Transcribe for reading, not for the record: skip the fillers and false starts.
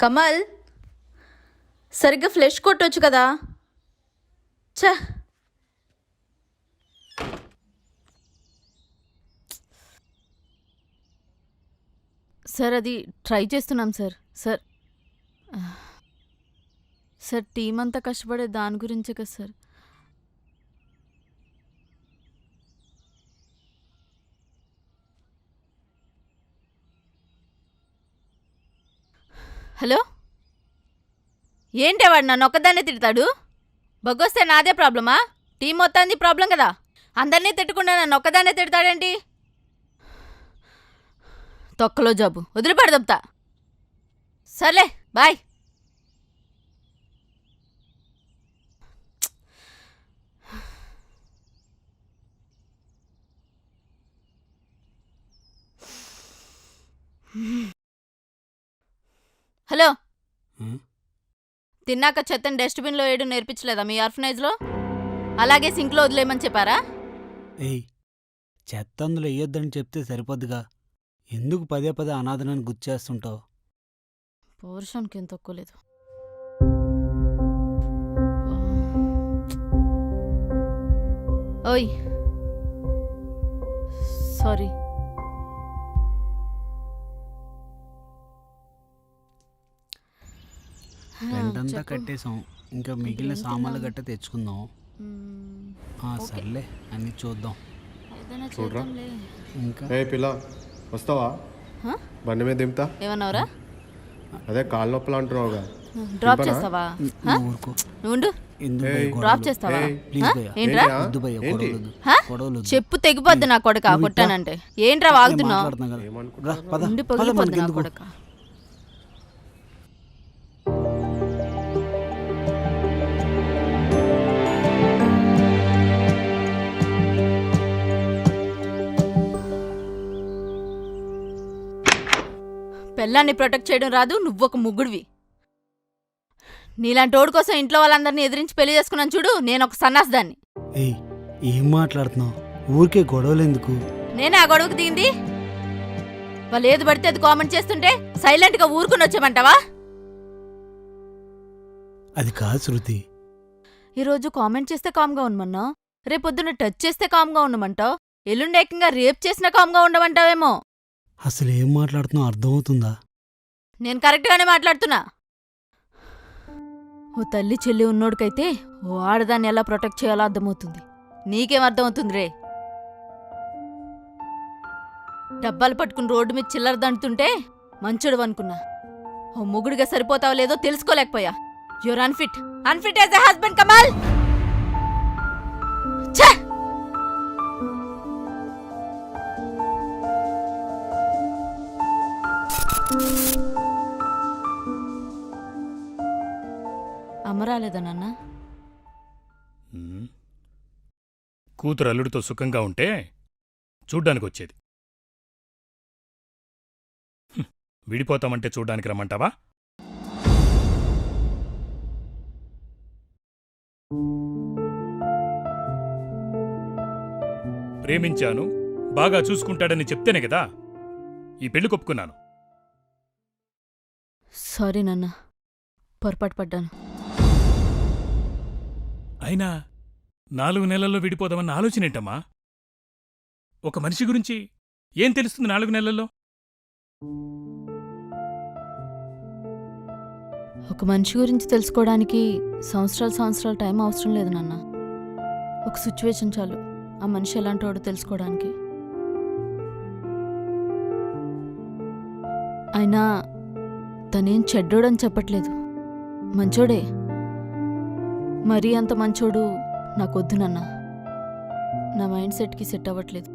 కమల్, సరిగ్గా ఫ్లెష్ కొట్టొచ్చు కదా. ఛ, సార్ అది ట్రై చేస్తున్నాం సార్. సార్ సార్ టీం అంతా కష్టపడే దాని గురించే కదా సార్. హలో, ఏంటే వాడు నన్ను ఒక్కదాన్నే తిడతాడు? బొగ్గొస్తే నాదే ప్రాబ్లమా? టీం మొత్తాన్ని ప్రాబ్లం కదా. అందరినీ తిట్టకుండా నన్ను ఒక్కదాన్నే తిడతాడేంటి? తొక్కలో జాబు వదిలిపడదబ్తా. సర్లే, బాయ్. హలో, తిన్నాక చెత్తని డస్ట్బిన్లో వేయడం నేర్పించలేదా మీ ఆర్ఫనైజ్లో? అలాగే సింక్లో వదిలేయమని చెప్పారా? ఏయ్, చెత్త అందులో వేయొద్దని చెప్తే సరిపోద్దుగా. ఎందుకు పదే పదే అనాథనని గుర్చేస్తుంటావు? పౌరుషానికి ఏం తక్కువ లేదు. ఓయ్, సారీ. రెండంతా కట్టేసాం, ఇంకా మిగిలిన సామాన్లు గట్ట తెచ్చుకుందాం. సర్లే, అన్ని చూద్దాం. చూడరా. ఇంకా ఏ పిల్ల, వస్తావా? బండి మీద దింపుతా. ఏమన్నావురా? అదే కాళ్ళ నొప్పులు అంటున్నావుగా. డ్రాప్ చేస్తావా? ఊరుకో. నువ్వు ఎందుకు భయ్యా డ్రాప్ గొడవలు? చేస్తావా? ప్లీజ్ భయ్యా, ఏంట్రా? వద్దు భయ్యా, ఏంటి? గొడవలొద్దు. గొడవలొద్దు. చెప్పు తెగిపోద్ది నా కొడక కొట్టానంటే. ఏంట్రా వాగుతున్నావు? మాట్లాడుతున్నా కదా. ఏమనుకుంటున్నావు? రా, పద, ఉండి పద, పగిలిపోద్ది నా మనకెందుకు? కొడక. పెళ్ళాన్ని ప్రొటెక్ట్ చేయడం రాదు, నువ్వొక ముగ్గుడివి. నీలాంటోడు కోసం ఇంట్లో వాళ్ళందరినీ ఎదిరించి పెళ్లి చేసుకున్నాను చూడు, నేనొక సన్నాసిదాన్ని. ఏయ్, ఏం మాట్లాడుతున్నావు? ఊరికే గొడవలు ఎందుకు? నేనే ఆ గొడవకు దిగింది. వాళ్ళు ఏది పడితే అది కామెంట్ చేస్తుంటే సైలెంట్గా ఊరుకుని వచ్చామంటావా? అది కాదు శృతి. ఈరోజు కామెంట్ చేస్తే కామ్గా ఉండమన్నావు, రేపొద్దున టచ్ చేస్తే కామ్గా ఉండమంటావు, ఎల్లుండి ఏకంగా రేప్ చేసినా కామ్గా ఉండమంటావేమో. అసలు ఏం మాట్లాడుతున్నావు అర్థమవుతుందా? నేను కరెక్ట్గానే మాట్లాడుతున్నా. ఓ తల్లి చెల్లి ఉన్నోడికైతే ఓ ఆడదాన్ని ఎలా ప్రొటెక్ట్ చేయాలో అర్థమవుతుంది. నీకేం అర్థమవుతుంది రే? డబ్బాలు పట్టుకుని రోడ్డు మీద చిల్లర దండుతుంటే మంచోడు అనుకున్నా. ఓ ముగుడిగా సరిపోతావో లేదో తెలుసుకోలేకపోయా. You're unfit, unfit as a husband Kamal. ఛే! అమ్మ రాలేదా నాన్న? కూతురు అల్లుడితో సుఖంగా ఉంటే చూడ్డానికి వచ్చేది. విడిపోతామంటే చూడ్డానికి రమ్మంటావా? ప్రేమించాను, బాగా చూసుకుంటాడని చెప్తేనే కదా ఈ పెళ్లి కొప్పుకున్నాను. సారీ నాన్న, పొరపాటు పడ్డాను. అయినా 4 నెలల్లో విడిపోదామన్న ఆలోచన ఏంటమ్మా? ఒక మనిషి గురించి ఏం తెలుస్తుంది 4 నెలల్లో? ఒక మనిషి గురించి తెలుసుకోవడానికి సంవత్సరాలు టైం అవసరం లేదు నాన్న. ఒక సిచ్యువేషన్ చాలు ఆ మనిషి ఎలాంటి వాడో తెలుసుకోవడానికి. అయినా తనేం చెడ్డోడని చెప్పట్లేదు, మంచోడే. మరీ అంత మంచోడు నాకొద్దు నాన్న. నా మైండ్ సెట్కి సెట్ అవ్వట్లేదు.